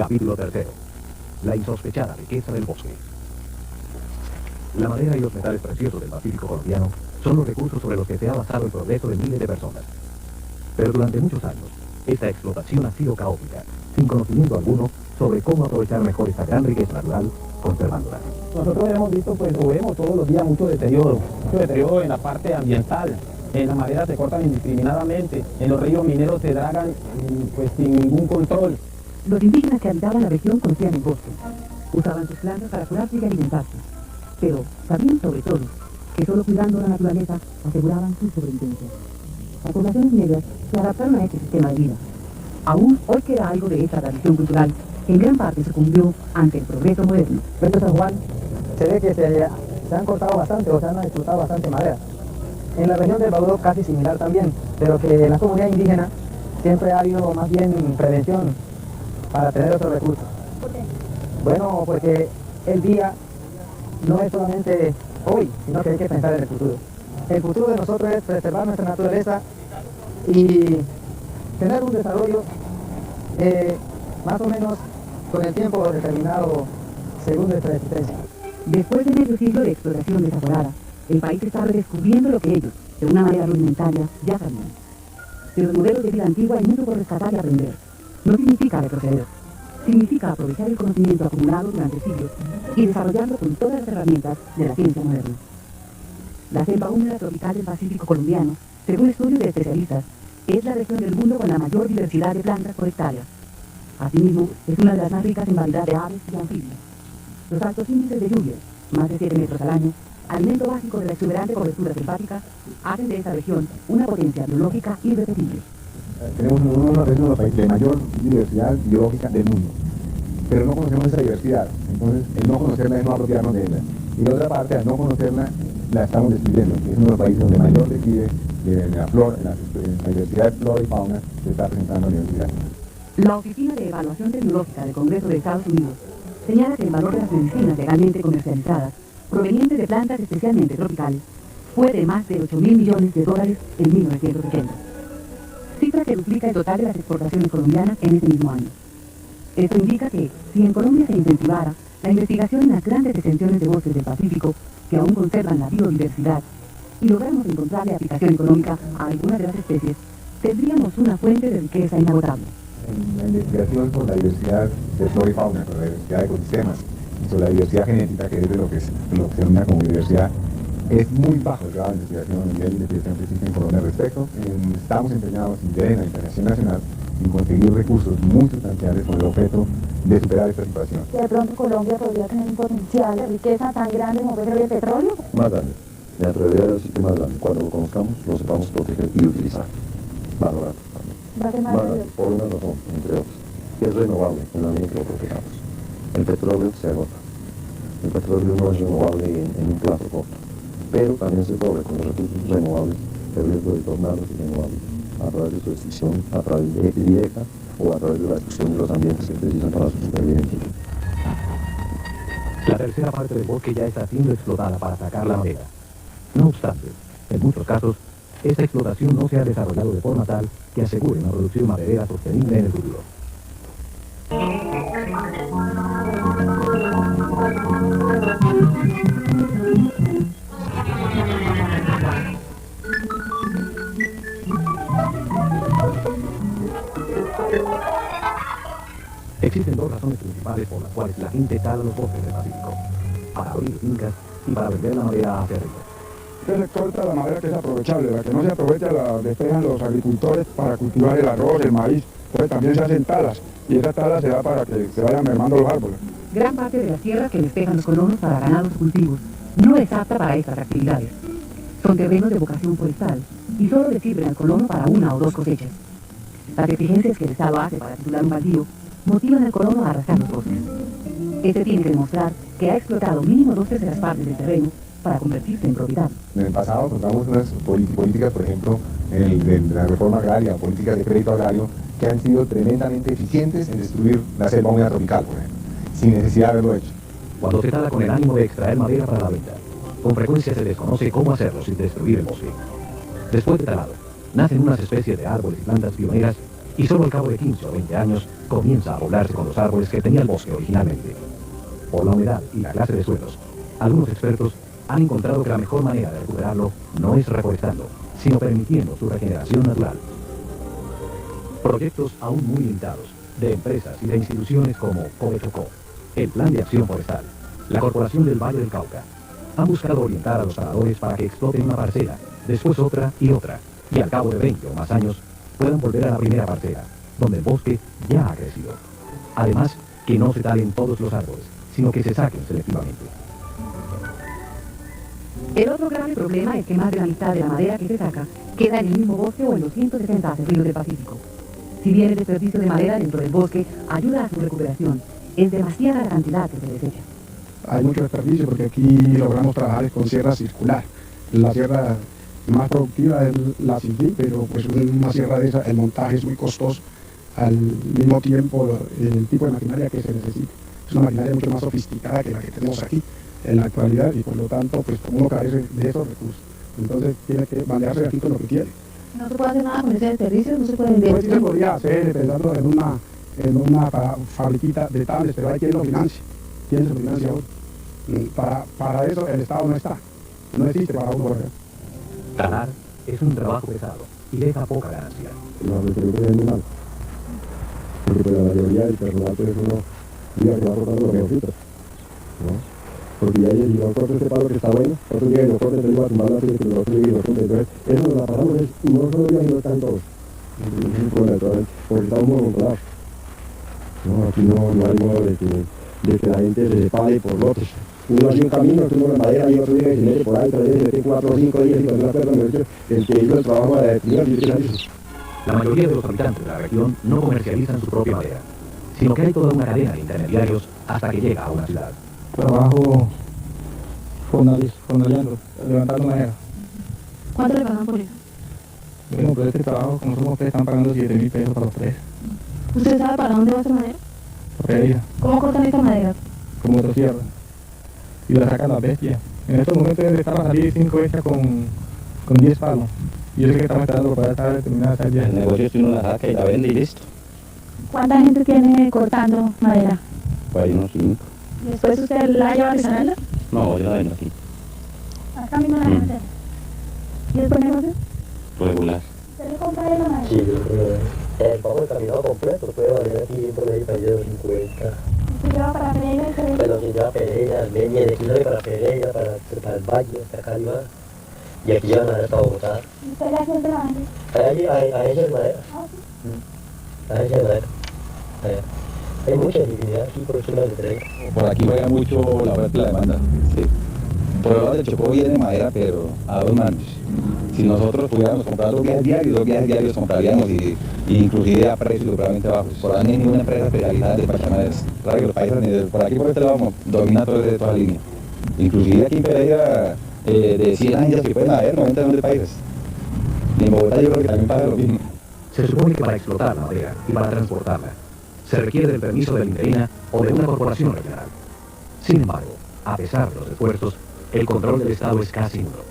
Capítulo 3. La insospechada riqueza del bosque. La madera y los metales preciosos del Pacífico colombiano son los recursos sobre los que se ha basado el progreso de miles de personas. Pero durante muchos años, esta explotación ha sido caótica, sin conocimiento alguno sobre cómo aprovechar mejor esta gran riqueza natural, conservándola. Nosotros hemos visto, o vemos todos los días mucho deterioro en la parte ambiental. En la madera se cortan indiscriminadamente, en los ríos mineros se dragan sin ningún control. Los indígenas que habitaban la región conocían el bosque, usaban sus plantas para curarse y alimentarse, pero sabían sobre todo que solo cuidando la naturaleza aseguraban su sobrevivencia. Las poblaciones negras se adaptaron a este sistema de vida. Aún hoy queda algo de esta tradición cultural que en gran parte sucumbió ante el progreso moderno. En San Juan se ve que se han cortado bastante o se han explotado bastante madera. En la región del Bauru casi similar también, pero que en la comunidad indígena siempre ha habido más bien prevención para tener otros recursos. ¿Por qué? Bueno, porque el día no es solamente hoy, sino que hay que pensar en el futuro. El futuro de nosotros es preservar nuestra naturaleza y tener un desarrollo más o menos con el tiempo determinado según nuestra existencia. Después de medio siglo de explotación desaforada, el país está redescubriendo lo que ellos, de una manera rudimentaria, ya sabían. De los modelos de vida antigua hay mucho por rescatar y aprender. No significa retroceder. Significa aprovechar el conocimiento acumulado durante siglos y desarrollarlo con todas las herramientas de la ciencia moderna. La selva húmeda tropical del Pacífico colombiano, según estudios de especialistas, es la región del mundo con la mayor diversidad de plantas por hectárea. Asimismo, es una de las más ricas en variedad de aves y anfibios. Los altos índices de lluvia, más de 7 metros al año, alimento básico de la exuberante cobertura selvática, hacen de esta región una potencia biológica irrepetible. Tenemos uno de los países de mayor diversidad biológica del mundo, pero no conocemos esa diversidad. Entonces, el no conocerla es no apropiarnos de ella. Y la otra parte, al no conocerla, la estamos destruyendo. Es uno de los países donde mayor declive de la flora, la diversidad de flora y fauna se está presentando a nivel mundial. La Oficina de Evaluación Tecnológica del Congreso de Estados Unidos señala que el valor de las medicinas legalmente comercializadas, provenientes de plantas especialmente tropicales, fue de más de $8.000 millones en 1980. Cifra que duplica el total de las exportaciones colombianas en ese mismo año. Esto indica que, si en Colombia se incentivara la investigación en las grandes extensiones de bosques del Pacífico, que aún conservan la biodiversidad, y logramos encontrarle aplicación económica a algunas de las especies, tendríamos una fuente de riqueza inagotable. En la investigación sobre la diversidad de flora y fauna, sobre la diversidad de ecosistemas y sobre la diversidad genética, que es de lo que se denomina como diversidad, es muy bajo el grado de investigación, el nivel de investigación que existe en Colombia al respecto. Estamos empeñados en la integración nacional en conseguir recursos muy sustanciales con el objeto de superar esta situación. ¿De pronto Colombia podría tener un potencial de riqueza tan grande como puede ser el petróleo? Más grande. Me atrevería a decir que más grande. Cuando lo conozcamos, lo sepamos proteger y utilizar. Valorar. Va a ser más grande. Por una razón, entre otras. Y es renovable en la medida que lo protejamos. El petróleo se agota. El petróleo no es renovable en un plazo corto. Pero también se corre con los recursos renovables el riesgo de tornarlos irrenovables a través de su extinción, a través de directa o a través de la destrucción de los ambientes que precisan para su supervivencia. La tercera parte del bosque ya está siendo explotada para sacar la madera. No obstante, en muchos casos, esta explotación no se ha desarrollado de forma tal que asegure una producción maderera sostenible en el futuro. Existen dos razones principales por las cuales la gente tala los bosques del Pacífico: para abrir fincas y para vender la madera a cerrillos. Se corta la madera que es aprovechable, la que no se aprovecha la despejan los agricultores para cultivar el arroz, el maíz. Entonces también se hacen talas y esa tala se da para que se vayan mermando los árboles. Gran parte de las tierras que despejan los colonos para ganados y cultivos no es apta para estas actividades. Son terrenos de vocación forestal y solo le sirven al colono para una o dos cosechas. Las exigencias que el Estado hace para titular un baldío motivan al colono a arrasar los bosques. Este tiene que demostrar que ha explotado mínimo 2/3 partes del terreno para convertirse en propiedad. En el pasado contamos unas políticas, por ejemplo, de la reforma agraria, políticas de crédito agrario, que han sido tremendamente eficientes en destruir la selva húmeda tropical, por ejemplo, sin necesidad de haberlo hecho. Cuando se tala con el ánimo de extraer madera para la venta, con frecuencia se desconoce cómo hacerlo sin destruir el bosque. Después de talado, nacen unas especies de árboles y plantas pioneras y solo al cabo de 15 o 20 años comienza a poblarse con los árboles que tenía el bosque originalmente. Por la humedad y la clase de suelos, algunos expertos han encontrado que la mejor manera de recuperarlo no es reforestando, sino permitiendo su regeneración natural. Proyectos aún muy limitados, de empresas y de instituciones como Covechocó, el Plan de Acción Forestal, la Corporación del Valle del Cauca, han buscado orientar a los taladores para que exploten una parcela, después otra, y al cabo de 20 o más años puedan volver a la primera parcela, donde el bosque ya ha crecido. Además, que no se talen todos los árboles, sino que se saquen selectivamente. El otro grave problema es que más de la mitad de la madera que se saca queda en el mismo bosque o en los 160 ríos del Pacífico. Si bien el desperdicio de madera dentro del bosque ayuda a su recuperación, es demasiada la cantidad que se desecha. Hay mucho desperdicio porque aquí logramos trabajar con sierra circular. La sierra más productiva es la sin fin, pero pues una sierra de esa, el montaje es muy costoso. Al mismo tiempo, el tipo de maquinaria que se necesita es una maquinaria mucho más sofisticada que la que tenemos aquí en la actualidad, y por lo tanto, pues uno carece de esos recursos. Entonces tiene que manejarse aquí con lo que tiene. ¿No se puede hacer nada con ese desperdicio? ¿No se puede vender? Pues sí se podría hacer pensando en una fabriquita de tablets, pero hay quien lo financia. ¿Quién se lo financia hoy? Para eso el Estado no está. No existe para uno. Talar es un trabajo pesado y deja poca ganancia. La retribución es muy mala. Porque pues, la mayoría del personal, pues uno diga que va cortando lo que necesita, ¿no? Porque ya yo corto este palo que está bueno, otro día y lo corto, entonces voy a tumbarlo antes de que el otro día y lo corte. Entonces, eso nos la pasamos, no solo yo, sino están todos. Porque estamos muy controlados. No, aquí no hay modo de que la gente se separe por lotes. Uno hace un camino, otro en la madera y otro día y se mete por ahí, otra vez se mete 4 o 5 días y cuando la persona me dice el que hizo el trabajo a la definir y dice eso. La mayoría de los habitantes de la región no comercializan su propia madera, sino que hay toda una cadena de intermediarios hasta que llega a una ciudad. Trabajo fondoleando, levantando madera. ¿Cuánto le pagan por eso? Bueno, por este trabajo, como somos tres, están pagando 7.000 pesos para los tres. ¿Usted sabe para dónde va esa madera? Papelería, ¿Cómo cortan esta madera? con motosierra. Y la sacan las bestias. En estos momentos deben estar a salir 5 bestias con 10 palos. Y yo sé que estamos esperando para estar terminada esa día. El negocio es que uno la saca y la vende y listo. ¿Cuánta gente tiene cortando madera? Pues hay unos 5. ¿Y después usted la lleva a artesanal? No, yo la vendo aquí. Acá mismo la vende. ¿Y después negocio? Regular. ¿Usted le compra de la madera? Sí, el pago de caminado completo puede valer aquí por ahí para de 50. ¿Usted lleva para Pereira y Pereira? Pero si lleva Pereira, leña de aquí sale para Pereira, para el valle, hasta acá arriba. Y aquí llevan madera para Bogotá. ¿Y usted la siempre la vende? A ella es madera. Ah, sí. A ella es madera. Allá. Hay mucha divinidad aquí por encima del tren. Por aquí juega mucho la oferta y la demanda. Sí. Por el lado del Chocó viene madera, pero a 2 manos. Si nosotros pudiéramos comprar 2 viajes diarios compraríamos y inclusive a precios realmente bajos. Por ahí no hay ninguna empresa especializada de despachamaderas. Claro que los países, por aquí por este lado, domina toda la línea. Inclusive aquí en Pereira, de 100 años que pueden haber, 90 son de países. Y en Bogotá yo creo que también pasa lo mismo. Se supone que para explotar la madera y para transportarla, se requiere del permiso del INDEINA o de una corporación regional. Sin embargo, a pesar de los esfuerzos, el control del Estado es casi nulo.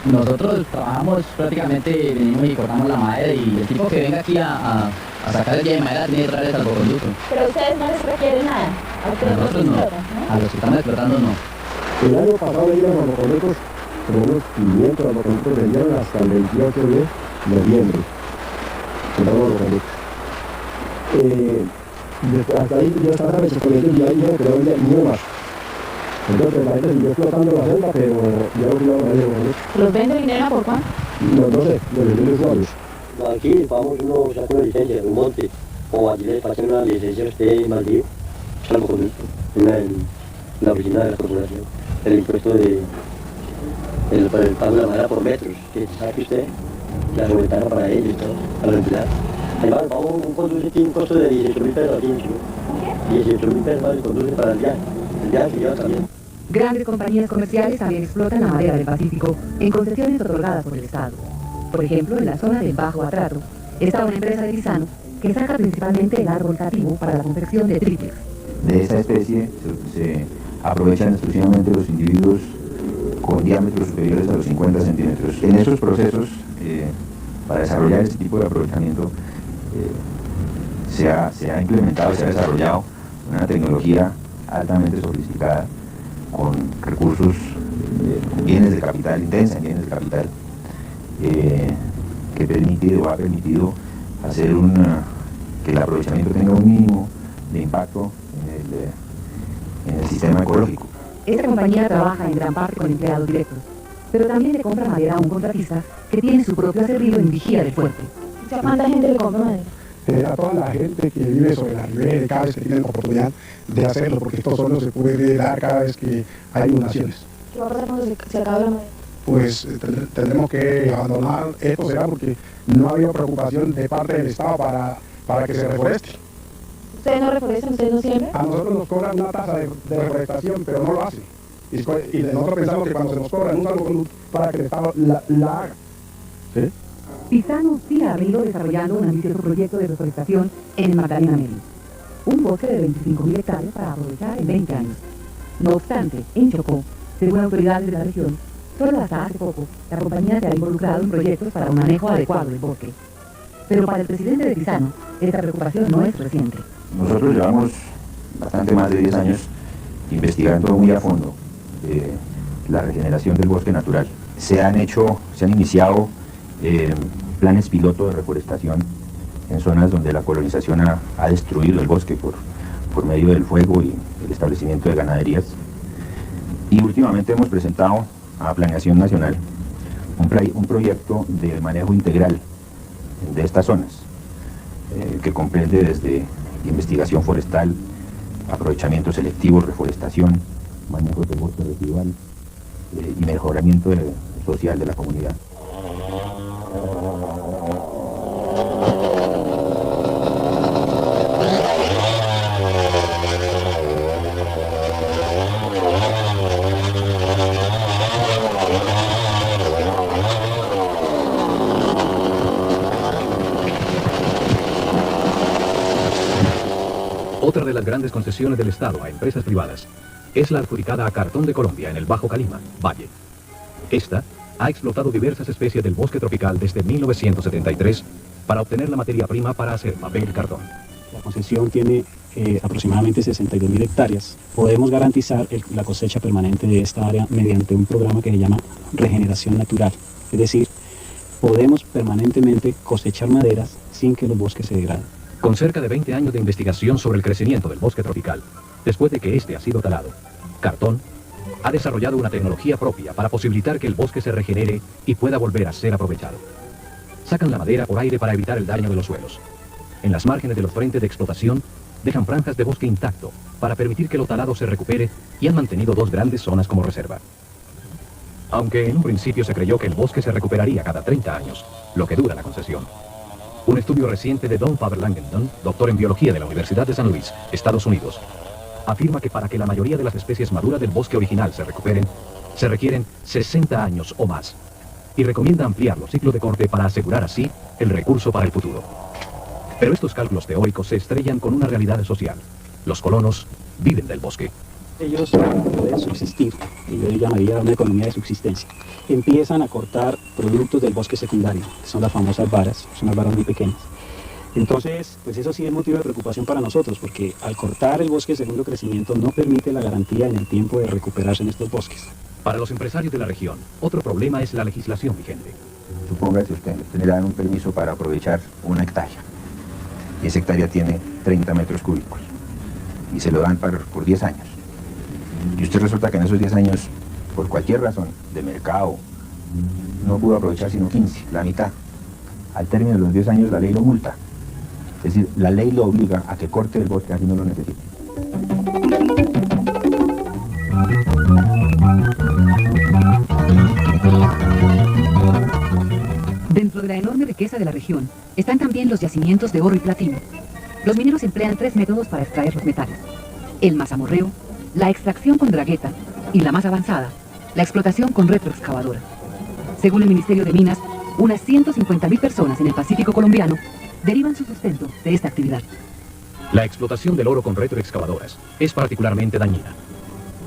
Nosotros trabajamos prácticamente, venimos y cortamos la madera y el tipo que venga aquí a sacar el día de madera tiene que traer el salvoconducto. Pero a ustedes no les requiere nada. A ustedes A nosotros no, a los que estamos explotando no. El año pasado iban los salvoconductos, como unos 500 salvoconductos vendieron hasta el 28 de noviembre. Compramos los salvoconductos. Hasta ahí yo estaba recorriendo y ya dijeron que no vendía ni uno más. Entonces la gente siguió explotando la selva, pero ya no quedaba nadie con ¿Los vende dinero por cuánto? no sé, los usuarios. Aquí vamos uno saca una licencia de un monte o allí le pasan una licencia a usted Maldío, salvo con esto, en la oficina de la corporación, el impuesto el pago de la madera por metros, que saque usted, la ventaja para ellos y todo, a los empleados. Ahí vamos, un conduce tiene un costo de 18.000 pesos aquí, ¿no? 18.000 pesos más el conduce para el viaje que lleva también. Grandes compañías comerciales también explotan la madera del Pacífico en concesiones otorgadas por el Estado. Por ejemplo, en la zona del Bajo Atrato está una empresa de Pisano que saca principalmente el árbol nativo para la confección de triplex. De esta especie se aprovechan exclusivamente los individuos con diámetros superiores a los 50 centímetros. En esos procesos, para desarrollar este tipo de aprovechamiento, se ha implementado, se ha desarrollado una tecnología altamente sofisticada, con recursos, con bienes de capital, intensa en bienes de capital, que ha permitido hacer que el aprovechamiento tenga un mínimo de impacto en el sistema ecológico. Esta compañía trabaja en gran parte con empleados directos, pero también le compra madera a un contratista que tiene su propio acerrío en Vigía del Fuerte. ¿Cuánta gente le compra madera? A toda la gente que vive sobre la ribera, cada vez que tienen oportunidad de hacerlo, porque esto solo se puede dar cada vez que hay inundaciones. ¿Qué va a pasar cuando se acabe la madera? Pues tendremos que abandonar esto, será porque no ha habido preocupación de parte del Estado para que se reforeste. ¿Ustedes no reforestan? ¿Ustedes no siembran? A nosotros nos cobran una tasa de reforestación, pero no lo hacen. Y nosotros pensamos que cuando se nos cobran un salvoconducto para que el Estado la haga. ¿Sí? Pisano sí ha venido desarrollando un ambicioso proyecto de reforestación en el Magdalena Medio. Un bosque de 25.000 hectáreas para aprovechar en 20 años. No obstante, en Chocó, según autoridades de la región, solo hasta hace poco la compañía se ha involucrado en proyectos para un manejo adecuado del bosque. Pero para el presidente de Pisano, esta preocupación no es reciente. Nosotros llevamos bastante más de 10 años investigando muy a fondo la regeneración del bosque natural. Se han iniciado planes piloto de reforestación en zonas donde la colonización ha destruido el bosque por medio del fuego y el establecimiento de ganaderías. Y últimamente hemos presentado a Planeación Nacional un proyecto de manejo integral de estas zonas, que comprende desde investigación forestal, aprovechamiento selectivo, reforestación, manejo del bosque residual y mejoramiento social de la comunidad. Otra de las grandes concesiones del Estado a empresas privadas es la adjudicada a Cartón de Colombia en el Bajo Calima, Valle. Esta ha explotado diversas especies del bosque tropical desde 1973 para obtener la materia prima para hacer papel y cartón. La concesión tiene aproximadamente 62.000 hectáreas. Podemos garantizar la cosecha permanente de esta área mediante un programa que se llama regeneración natural. Es decir, podemos permanentemente cosechar maderas sin que los bosques se degraden. Con cerca de 20 años de investigación sobre el crecimiento del bosque tropical, después de que este ha sido talado, Cartón ha desarrollado una tecnología propia para posibilitar que el bosque se regenere y pueda volver a ser aprovechado. Sacan la madera por aire para evitar el daño de los suelos. En las márgenes de los frentes de explotación, dejan franjas de bosque intacto para permitir que lo talado se recupere y han mantenido 2 grandes zonas como reserva. Aunque en un principio se creyó que el bosque se recuperaría cada 30 años, lo que dura la concesión. Un estudio reciente de Don Faber Langdon, doctor en biología de la Universidad de San Luis, Estados Unidos, afirma que para que la mayoría de las especies maduras del bosque original se recuperen, se requieren 60 años o más, y recomienda ampliar los ciclos de corte para asegurar así el recurso para el futuro. Pero estos cálculos teóricos se estrellan con una realidad social. Los colonos viven del bosque. Ellos, para poder subsistir, y yo llamaría una economía de subsistencia, empiezan a cortar productos del bosque secundario, que son las famosas varas, son las varas muy pequeñas. Entonces, pues eso sí es motivo de preocupación para nosotros, porque al cortar el bosque de segundo crecimiento no permite la garantía en el tiempo de recuperarse en estos bosques. Para los empresarios de la región, otro problema es la legislación vigente. Supóngase usted le dan un permiso para aprovechar 1 hectárea, y esa hectárea tiene 30 metros cúbicos, y se lo dan por 10 años. Y usted resulta que en esos 10 años, por cualquier razón, de mercado, no pudo aprovechar sino 15, la mitad. Al término de los 10 años la ley lo multa. Es decir, la ley lo obliga a que corte el bosque así no lo necesite. Dentro de la enorme riqueza de la región están también los yacimientos de oro y platino. Los mineros emplean 3 métodos para extraer los metales: el mazamorreo, la extracción con dragueta y la más avanzada, la explotación con retroexcavadora. Según el Ministerio de Minas, unas 150.000 personas en el Pacífico colombiano derivan su sustento de esta actividad. La explotación del oro con retroexcavadoras es particularmente dañina.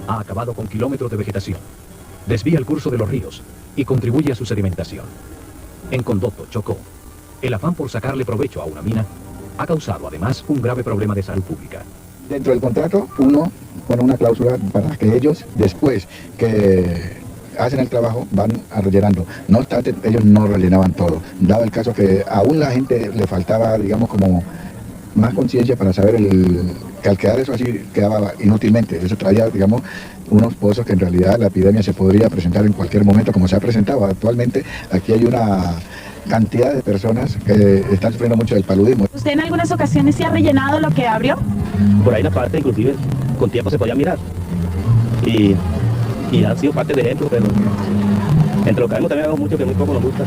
Ha acabado con kilómetros de vegetación, desvía el curso de los ríos y contribuye a su sedimentación. En Condoto, Chocó, el afán por sacarle provecho a una mina ha causado además un grave problema de salud pública. Dentro del contrato uno pone una cláusula para que ellos, después que hacen el trabajo, van a rellenando. No obstante, ellos no rellenaban todo. Dado el caso que aún la gente le faltaba, digamos, como más conciencia para saber que al quedar eso así quedaba inútilmente. Eso traía, digamos, unos pozos que en realidad la epidemia se podría presentar en cualquier momento, como se ha presentado. Actualmente aquí hay una cantidad de personas que están sufriendo mucho del paludismo. ¿Usted en algunas ocasiones se ha rellenado lo que abrió? Por ahí la parte, inclusive, con tiempo se podía mirar. Y ha sido parte de ejemplo, pero entre lo que vemos también vemos mucho que muy poco nos gusta.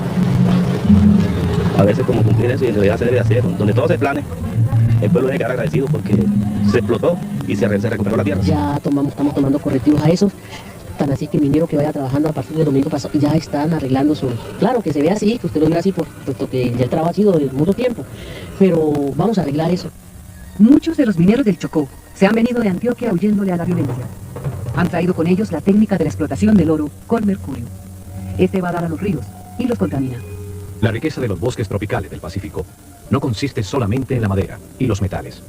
A veces como cumplir eso y en realidad se debe hacer. Donde todo se plane, el pueblo debe quedar agradecido porque se explotó y se recuperó la tierra. Ya estamos tomando correctivos a eso. Tan así que el minero que vaya trabajando a partir del domingo pasado ya están arreglando su... Claro que se ve así, que usted lo mira así, puesto que ya el trabajo ha sido de mucho tiempo, pero vamos a arreglar eso. Muchos de los mineros del Chocó se han venido de Antioquia huyéndole a la violencia. Han traído con ellos la técnica de la explotación del oro con mercurio. Este va a dar a los ríos y los contamina. La riqueza de los bosques tropicales del Pacífico no consiste solamente en la madera y los metales.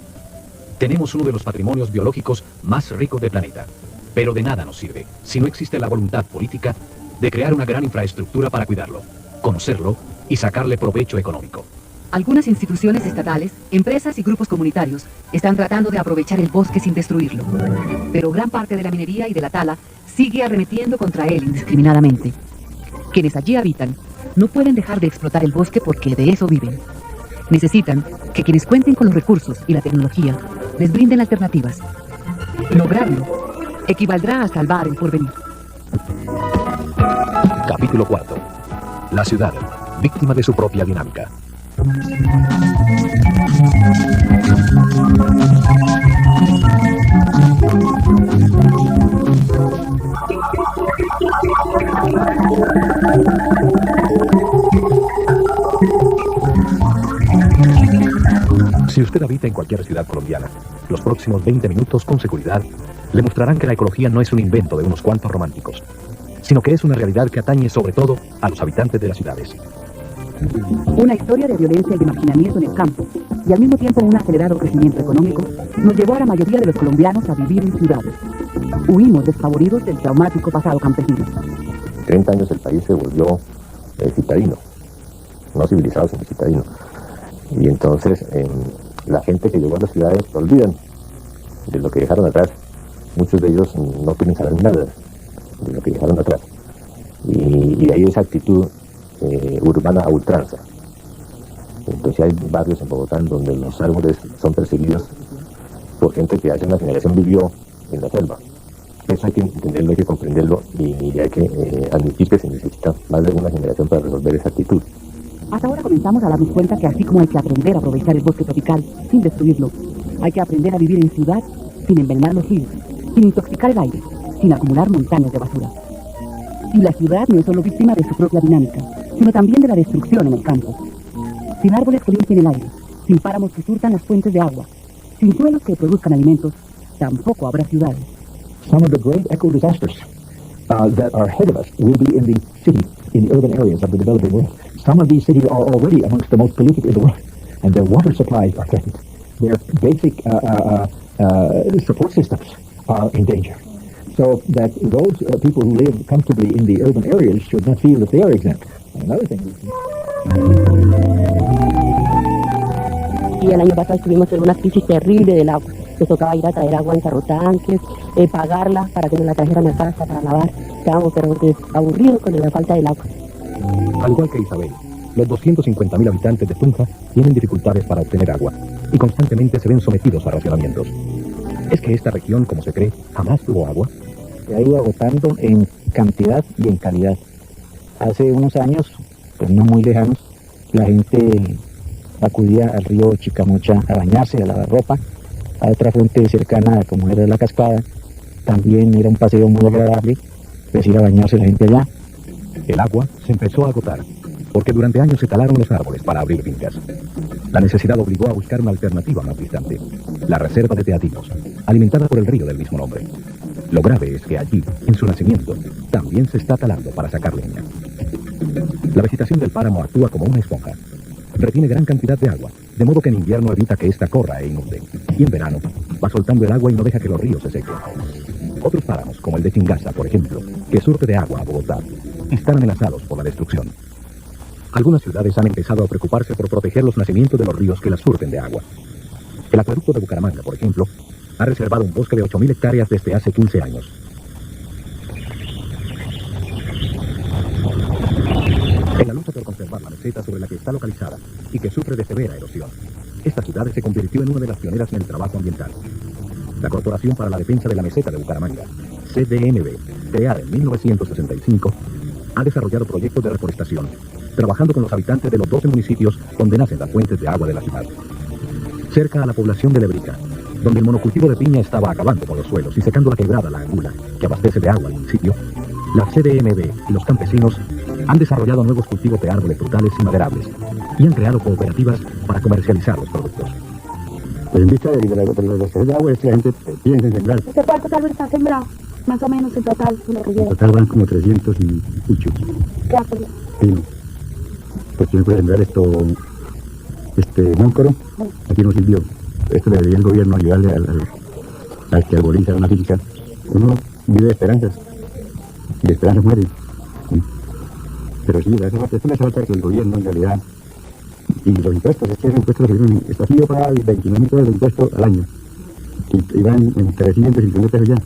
Tenemos uno de los patrimonios biológicos más ricos del planeta. Pero de nada nos sirve si no existe la voluntad política de crear una gran infraestructura para cuidarlo, conocerlo y sacarle provecho económico. Algunas instituciones estatales, empresas y grupos comunitarios están tratando de aprovechar el bosque sin destruirlo. Pero gran parte de la minería y de la tala sigue arremetiendo contra él indiscriminadamente. Quienes allí habitan no pueden dejar de explotar el bosque porque de eso viven. Necesitan que quienes cuenten con los recursos y la tecnología les brinden alternativas. Lograrlo equivaldrá a salvar el porvenir. Capítulo 4. La ciudad, víctima de su propia dinámica. Si usted habita en cualquier ciudad colombiana, los próximos 20 minutos con seguridad le mostrarán que la ecología no es un invento de unos cuantos románticos, sino que es una realidad que atañe sobre todo a los habitantes de las ciudades. Una historia de violencia y de marginamiento en el campo, y al mismo tiempo un acelerado crecimiento económico, nos llevó a la mayoría de los colombianos a vivir en ciudades. Huimos desfavoridos del traumático pasado campesino. 30 años el país se volvió citadino, no civilizado, sino citadino. Y entonces la gente que llegó a las ciudades se olvidan de lo que dejaron atrás. Muchos de ellos no quieren saber nada de lo que dejaron atrás. Y hay esa actitud urbana a ultranza. Entonces hay barrios en Bogotá donde los árboles son perseguidos por gente que hace una generación vivió en la selva. Eso hay que entenderlo, hay que comprenderlo y hay que admitir que se necesita más de una generación para resolver esa actitud. Hasta ahora comenzamos a darnos cuenta que así como hay que aprender a aprovechar el bosque tropical sin destruirlo, hay que aprender a vivir en ciudad sin envenenar los ríos, sin intoxicar el aire, sin acumular montañas de basura. Y la ciudad no es solo víctima de su propia dinámica, sino también de la destrucción en el campo. Sin árboles que limpien el aire, sin páramos que surtan las fuentes de agua, sin suelos que produzcan alimentos, tampoco habrá ciudades. Some of the great eco-disasters that are ahead of us will be in the city, in the urban areas of the developing world. Some of these cities are already amongst the most polluted in the world, and their water supplies are threatened. Their basic support systems are in danger. So that those people who live comfortably in the urban areas should not feel that they are exempt. Another thing. Y el año pasado estuvimos en una crisis terrible del agua. Nos tocaba ir a traer agua en carrotanques, pagarla para que nos la trajeran a casa para lavar. Estábamos aburridos con la falta del agua. Al igual que Isabel, los 250.000 habitantes de Tunja tienen dificultades para obtener agua y constantemente se ven sometidos a racionamientos. ¿Es que esta región, como se cree, jamás tuvo agua? Se ha ido agotando en cantidad y en calidad. Hace unos años, pues no muy lejanos, la gente acudía al río Chicamocha a bañarse, a lavar ropa. A otra fuente cercana, como era la Cascada, también era un paseo muy agradable, pues ir a bañarse la gente allá. El agua se empezó a agotar, porque durante años se talaron los árboles para abrir fincas. La necesidad obligó a buscar una alternativa más distante, la reserva de Teatinos, alimentada por el río del mismo nombre. Lo grave es que allí, en su nacimiento, también se está talando para sacar leña. La vegetación del páramo actúa como una esponja. Retiene gran cantidad de agua de modo que en invierno evita que ésta corra e inunde, y en verano va soltando el agua y no deja que los ríos se sequen. Otros páramos, como el de Chingasa, por ejemplo, que surte de agua a Bogotá, están amenazados por la destrucción. Algunas ciudades han empezado a preocuparse por proteger los nacimientos de los ríos que las surten de agua. El acueducto de Bucaramanga, por ejemplo, ha reservado un bosque de 8.000 hectáreas desde hace 15 años. En la lucha por conservar la meseta sobre la que está localizada y que sufre de severa erosión, esta ciudad se convirtió en una de las pioneras en el trabajo ambiental. La Corporación para la Defensa de la Meseta de Bucaramanga, CDMB, creada en 1965, ha desarrollado proyectos de reforestación, trabajando con los habitantes de los 12 municipios donde nacen las fuentes de agua de la ciudad. Cerca a la población de Lebrica, donde el monocultivo de piña estaba acabando con los suelos y secando la quebrada La Angula, que abastece de agua al municipio, la CDMB y los campesinos han desarrollado nuevos cultivos de árboles frutales y maderables y han creado cooperativas para comercializar los productos. En vista de la escasez de agua es que la gente piensa en sembrar. ¿Cuántos árboles están sembrados? Más o menos en total, lo que lleva. En total van como 300 y mucho. ¿Qué árboles? Sí. Pues tiene que sembrar móncoro. Aquí no sirvió. Esto le debería el gobierno ayudarle al que arboliza una física. Uno vive de esperanzas. Y de esperanzas muere. Sí. Pero sí, esto le hace falta que el gobierno en realidad. Y los impuestos, es que los impuestos está aquí yo pagaba 29.000 pesos de impuestos al año. Y van en 350 pesos ya.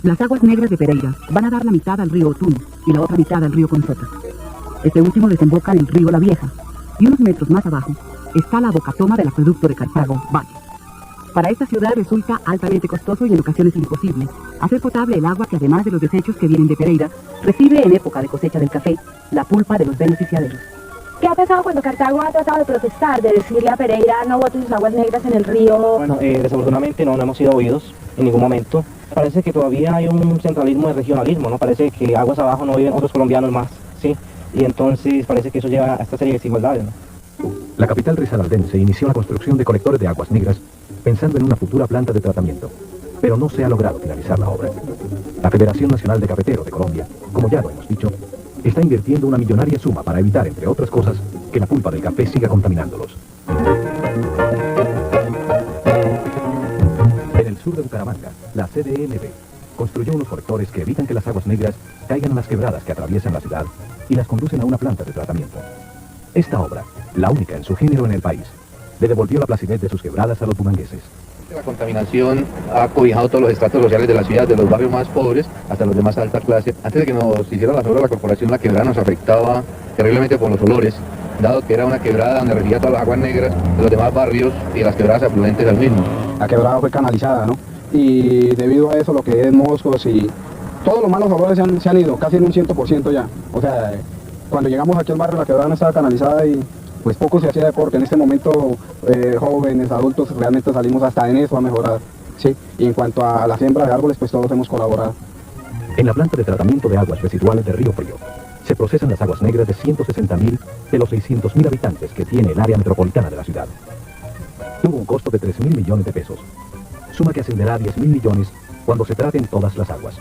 Las aguas negras de Pereira van a dar la mitad al río Otuno y la otra mitad al río Conzota. Este último desemboca en el río La Vieja, y unos metros más abajo está la bocatoma del acueducto de Cartago, Valle. Para esta ciudad resulta altamente costoso y en ocasiones imposible hacer potable el agua que, además de los desechos que vienen de Pereira, recibe en época de cosecha del café la pulpa de los beneficiaderos. ¿Qué ha pasado cuando Cartago ha tratado de protestar, de decirle a Pereira no bote sus aguas negras en el río? Bueno, desafortunadamente no hemos sido oídos en ningún momento. Parece que todavía hay un centralismo de regionalismo, ¿no? Parece que aguas abajo no viven otros colombianos más, ¿sí? Y entonces parece que eso lleva a esta serie de desigualdades, ¿no? La capital risaraldense inició la construcción de colectores de aguas negras pensando en una futura planta de tratamiento, pero no se ha logrado finalizar la obra. La Federación Nacional de Cafeteros de Colombia, como ya lo hemos dicho, está invirtiendo una millonaria suma para evitar, entre otras cosas, que la pulpa del café siga contaminándolos. En el sur de Bucaramanga, la CDMB construyó unos colectores que evitan que las aguas negras caigan a las quebradas que atraviesan la ciudad y las conducen a una planta de tratamiento. Esta obra, la única en su género en el país, le devolvió la placidez de sus quebradas a los bumangueses. La contaminación ha cobijado todos los estratos sociales de la ciudad, de los barrios más pobres hasta los de más alta clase. Antes de que nos hiciera las obras la corporación, la quebrada nos afectaba terriblemente por los olores, dado que era una quebrada donde recibía todas las aguas negras de los demás barrios y de las quebradas afluentes al mismo. La quebrada fue canalizada, ¿no? Y debido a eso lo que es moscos y todos los malos olores se han ido, casi en un 100% ya. O sea, cuando llegamos aquí al barrio la quebrada no estaba canalizada y pues poco se hacía deporte. En este momento jóvenes, adultos, realmente salimos hasta en eso a mejorar, ¿sí? Y en cuanto a la siembra de árboles, pues todos hemos colaborado. En la planta de tratamiento de aguas residuales de Río Frío, se procesan las aguas negras de 160.000 de los 600.000 habitantes que tiene el área metropolitana de la ciudad. Tuvo un costo de 3.000 millones de pesos, suma que ascenderá a 10.000 millones cuando se traten todas las aguas,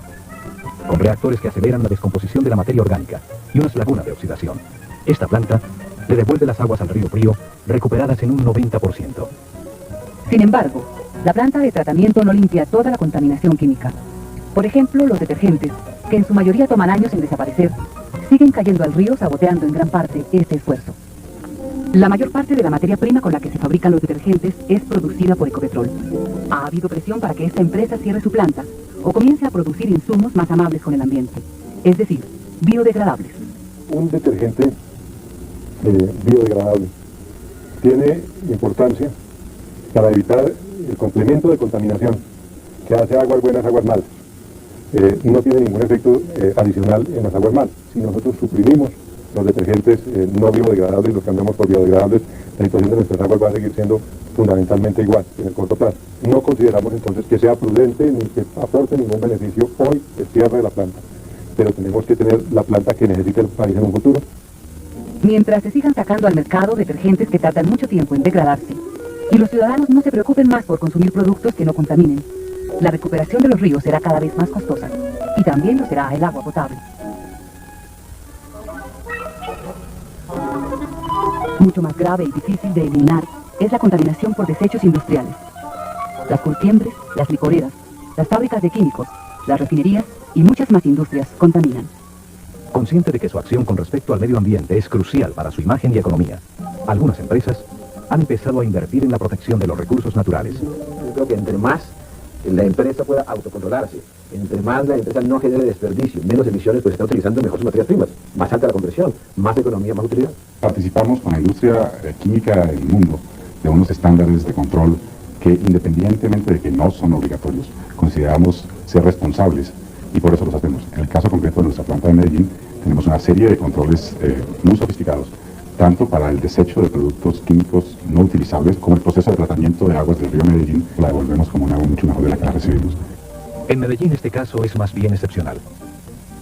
con reactores que aceleran la descomposición de la materia orgánica y unas lagunas de oxidación. Esta planta le devuelve las aguas al Río Frío, recuperadas en un 90%. Sin embargo, la planta de tratamiento no limpia toda la contaminación química. Por ejemplo, los detergentes, que en su mayoría toman años en desaparecer, siguen cayendo al río, saboteando en gran parte este esfuerzo. La mayor parte de la materia prima con la que se fabrican los detergentes es producida por Ecopetrol. Ha habido presión para que esta empresa cierre su planta o comience a producir insumos más amables con el ambiente, es decir, biodegradables. Un detergente biodegradable tiene importancia para evitar el complemento de contaminación que hace aguas buenas, aguas malas. No tiene ningún efecto adicional en las aguas malas. Si nosotros suprimimos los detergentes no biodegradables y los cambiamos por biodegradables, la situación de nuestras aguas va a seguir siendo fundamentalmente igual en el corto plazo. No consideramos entonces que sea prudente ni que aporte ningún beneficio hoy el cierre de la planta, pero tenemos que tener la planta que necesita el país en un futuro. Mientras se sigan sacando al mercado detergentes que tardan mucho tiempo en degradarse y los ciudadanos no se preocupen más por consumir productos que no contaminen, la recuperación de los ríos será cada vez más costosa y también lo será el agua potable. Mucho más grave y difícil de eliminar es la contaminación por desechos industriales. Las curtiembres, las licoreras, las fábricas de químicos, las refinerías y muchas más industrias contaminan. Consciente de que su acción con respecto al medio ambiente es crucial para su imagen y economía, algunas empresas han empezado a invertir en la protección de los recursos naturales. Yo creo que entre más la empresa pueda autocontrolarse, entre más la empresa no genere desperdicio, menos emisiones, pues está utilizando mejores materias primas, más alta la conversión, más economía, más utilidad. Participamos con la industria química del mundo de unos estándares de control que, independientemente de que no son obligatorios, consideramos ser responsables y por eso los hacemos. En el caso concreto de nuestra planta de Medellín, tenemos una serie de controles muy sofisticados, tanto para el desecho de productos químicos no utilizables como el proceso de tratamiento de aguas del río Medellín. La devolvemos como un agua mucho mejor de la que la recibimos. En Medellín este caso es más bien excepcional.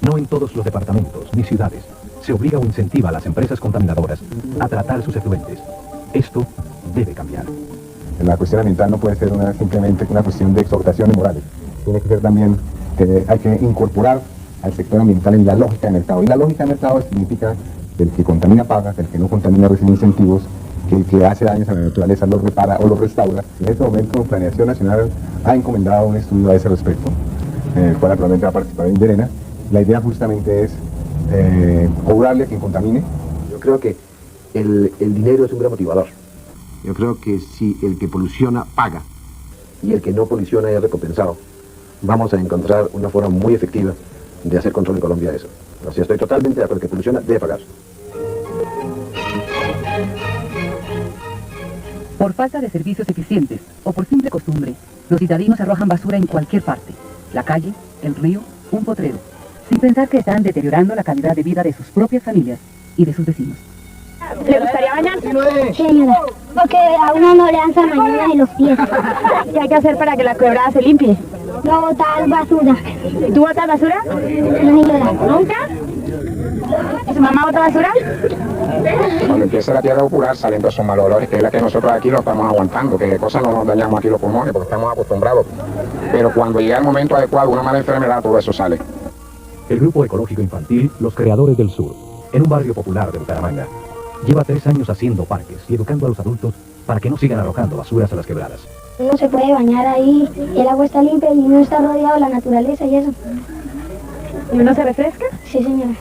No en todos los departamentos ni ciudades se obliga o incentiva a las empresas contaminadoras a tratar sus efluentes. Esto debe cambiar. La cuestión ambiental no puede ser simplemente una cuestión de exhortaciones morales. Tiene que ser también que hay que incorporar al sector ambiental en la lógica de mercado. Y la lógica de mercado significa que el que contamina paga, que el que no contamina recibe incentivos, que el que hace daños a la naturaleza los repara o los restaura. En este momento, Planeación Nacional ha encomendado un estudio a ese respecto, en el cual actualmente va a participar Inderena. La idea justamente es cobrarle a quien contamine. Yo creo que el dinero es un gran motivador. Yo creo que si el que poluciona paga y el que no poluciona es recompensado, vamos a encontrar una forma muy efectiva de hacer control en Colombia de eso. O sea, estoy totalmente de acuerdo que poluciona debe pagar. Por falta de servicios eficientes o por simple costumbre, los citadinos arrojan basura en cualquier parte. La calle, el río, un potrero, sin pensar que están deteriorando la calidad de vida de sus propias familias y de sus vecinos. ¿Le gustaría bañarse? Señora, porque a uno no le dan mañana de los pies. ¿Qué hay que hacer para que la quebrada se limpie? No botar basura. ¿Tú botas basura? No, señora. ¿Nunca? ¿Y su mamá bota basura? Cuando empieza la tierra a depurar, salen todos esos malos olores, que es la que nosotros aquí lo estamos aguantando, que de cosas no nos dañamos aquí los pulmones porque estamos acostumbrados. Pero cuando llega el momento adecuado, una mala enfermedad, todo eso sale. El Grupo Ecológico Infantil Los Creadores del Sur, en un barrio popular de Bucaramanga, lleva 3 años haciendo parques y educando a los adultos para que no sigan arrojando basuras a las quebradas. Uno se puede bañar ahí, el agua está limpia y uno está rodeado de la naturaleza y eso. ¿Y uno se refresca? Sí, señora.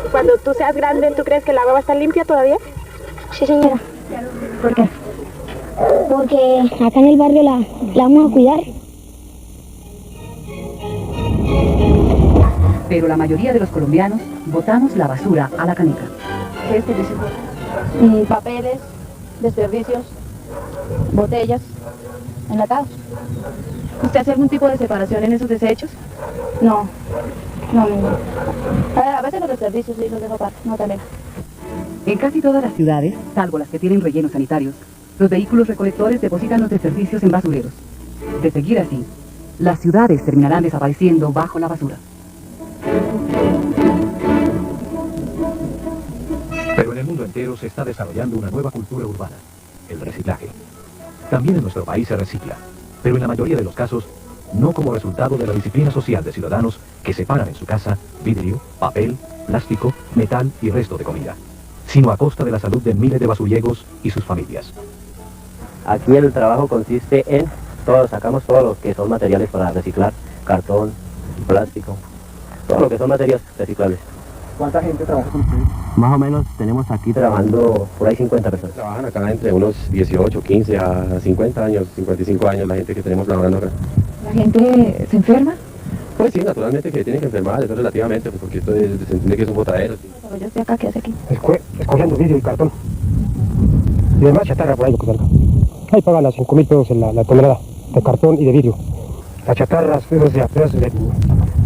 Cuando tú seas grande, ¿tú crees que el agua va a estar limpia todavía? Sí, señora. ¿Por qué? Porque acá en el barrio la vamos a cuidar. Pero la mayoría de los colombianos botamos la basura a la caneca. ¿Qué es desperdicio? Papeles, desperdicios, botellas, enlatados. ¿Usted hace algún tipo de separación en esos desechos? No. A veces los desperdicios sí los dejo aparte, no también. En casi todas las ciudades, salvo las que tienen rellenos sanitarios, los vehículos recolectores depositan los desperdicios en basureros. De seguir así, las ciudades terminarán desapareciendo bajo la basura. Pero en el mundo entero se está desarrollando una nueva cultura urbana, el reciclaje. También en nuestro país se recicla, pero en la mayoría de los casos, no como resultado de la disciplina social de ciudadanos que separan en su casa vidrio, papel, plástico, metal y resto de comida, sino a costa de la salud de miles de basurieros y sus familias. Aquí el trabajo consiste en, sacamos todo lo que son materiales para reciclar, cartón, plástico, todo lo que son materias reciclables. ¿Cuánta gente trabaja con ustedes? Más o menos tenemos aquí trabajando por ahí 50 personas. Trabajan acá entre unos 18, 15 a 50 años, 55 años la gente que tenemos trabajando acá. ¿La gente se enferma? Pues sí, naturalmente que tienen que enfermar, eso relativamente, pues porque esto se entiende que es un botadero. ¿Sí? Pero yo estoy acá, ¿qué hace aquí? Escogiendo vidrio y cartón. Y demás chatarra por ahí lo que salga. Ahí pagan a 5.000 pesos la tonelada de cartón y de vidrio. Las chatarras,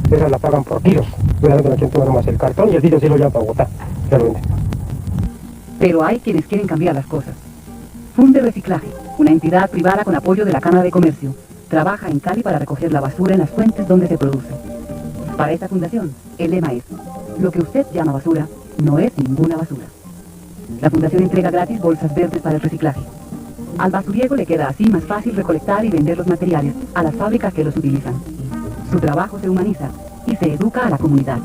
esas la pagan por kilos. Realmente la gente nomás el cartón y el vidrio sí lo llevan para botar, realmente. Pero hay quienes quieren cambiar las cosas. Funde Reciclaje, una entidad privada con apoyo de la Cámara de Comercio, trabaja en Cali para recoger la basura en las fuentes donde se produce. Para esta fundación, el lema es: lo que usted llama basura no es ninguna basura. La fundación entrega gratis bolsas verdes para el reciclaje. Al basuriego le queda así más fácil recolectar y vender los materiales a las fábricas que los utilizan. Su trabajo se humaniza y se educa a la comunidad.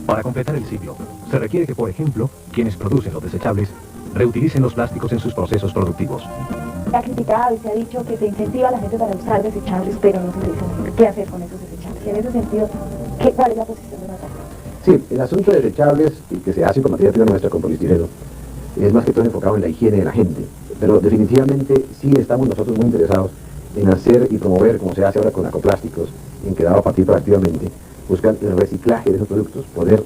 Para completar el ciclo, se requiere que, por ejemplo, quienes producen los desechables reutilicen los plásticos en sus procesos productivos. Se ha criticado y se ha dicho que se incentiva a la gente para usar desechables, pero no se dice qué hacer con esos desechables. Y en ese sentido, ¿cuál es la posición de Natalia? Sí, el asunto de desechables y que se hace con materia prima nuestra, con polistireno, es más que todo enfocado en la higiene de la gente. Pero definitivamente sí estamos nosotros muy interesados en hacer y promover, como se hace ahora con Acoplásticos, en que dado partir proactivamente, buscar el reciclaje de esos productos, poder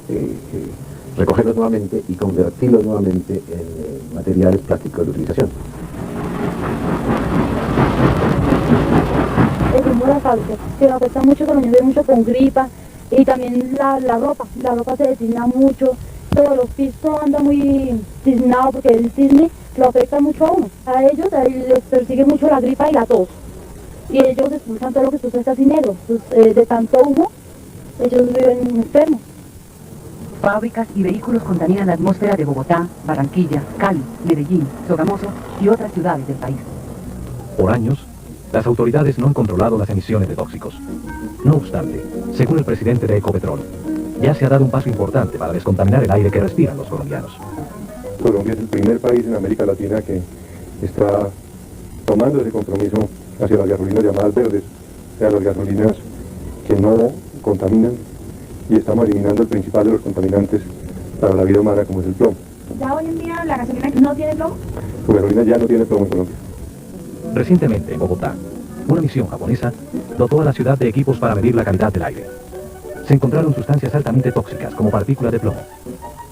recogerlos nuevamente y convertirlos nuevamente en materiales plásticos de utilización. El humo de las fábricas, que nos afecta mucho, que nos ayuda mucho con gripa, y también la ropa se designa mucho, todos los pisos andan muy tiznados porque el cisne lo afecta mucho a uno. A ellos les persigue mucho la gripa y la tos, y ellos expulsan todo lo que expulsa está negro. Entonces, de tanto humo, ellos viven enfermos. Fábricas y vehículos contaminan la atmósfera de Bogotá, Barranquilla, Cali, Medellín, Sogamoso y otras ciudades del país. Por años, las autoridades no han controlado las emisiones de tóxicos. No obstante, según el presidente de Ecopetrol, ya se ha dado un paso importante para descontaminar el aire que respiran los colombianos. Colombia es el primer país en América Latina que está tomando ese compromiso hacia las gasolinas llamadas verdes, o sea, las gasolinas que no contaminan, y estamos eliminando el principal de los contaminantes para la vida humana, como es el plomo. ¿Ya hoy en día la gasolina no tiene plomo? La gasolina ya no tiene plomo en Colombia. Recientemente, en Bogotá, una misión japonesa dotó a la ciudad de equipos para medir la calidad del aire. Se encontraron sustancias altamente tóxicas, como partículas de plomo.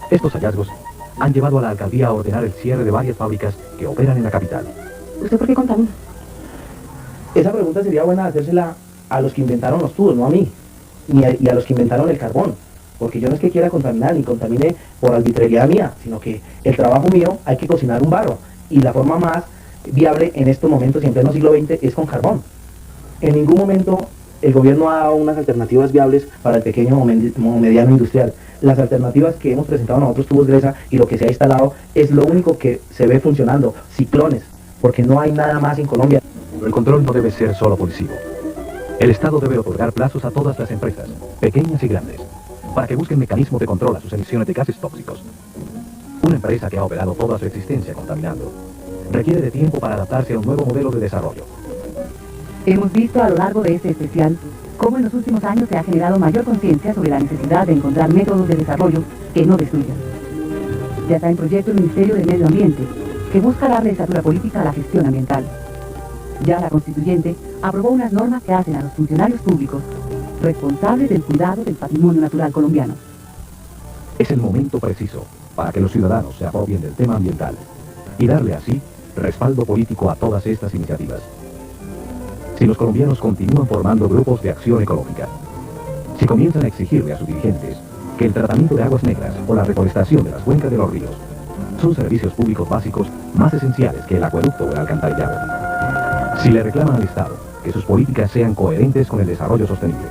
Estos hallazgos han llevado a la alcaldía a ordenar el cierre de varias fábricas que operan en la capital. ¿Usted por qué contamina? Esa pregunta sería buena hacérsela a los que inventaron los tubos, no a mí, y a los que inventaron el carbón. Porque yo no es que quiera contaminar, ni contamine por arbitrariedad mía, sino que el trabajo mío hay que cocinar un barro. Y la forma más viable en estos momentos y en pleno siglo XX es con carbón. En ningún momento el gobierno ha dado unas alternativas viables para el pequeño o mediano industrial. Las alternativas que hemos presentado nosotros, tubos Gresa, y lo que se ha instalado es lo único que se ve funcionando, ciclones, porque no hay nada más en Colombia. El control no debe ser solo policivo. El Estado debe otorgar plazos a todas las empresas, pequeñas y grandes, para que busquen mecanismos de control a sus emisiones de gases tóxicos. Una empresa que ha operado toda su existencia contaminando requiere de tiempo para adaptarse a un nuevo modelo de desarrollo. Hemos visto a lo largo de este especial cómo en los últimos años se ha generado mayor conciencia sobre la necesidad de encontrar métodos de desarrollo que no destruyan. Ya está en proyecto el Ministerio del Medio Ambiente, que busca darle estatura política a la gestión ambiental. Ya la Constituyente aprobó unas normas que hacen a los funcionarios públicos responsables del cuidado del patrimonio natural colombiano. Es el momento preciso para que los ciudadanos se apropien del tema ambiental y darle así respaldo político a todas estas iniciativas. Si los colombianos continúan formando grupos de acción ecológica, si comienzan a exigirle a sus dirigentes que el tratamiento de aguas negras o la reforestación de las cuencas de los ríos son servicios públicos básicos más esenciales que el acueducto o el alcantarillado, si le reclaman al Estado que sus políticas sean coherentes con el desarrollo sostenible,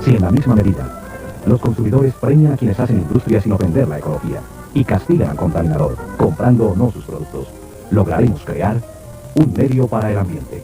si en la misma medida los consumidores premian a quienes hacen industria sin ofender la ecología y castigan al contaminador comprando o no sus productos, lograremos crear un medio para el ambiente.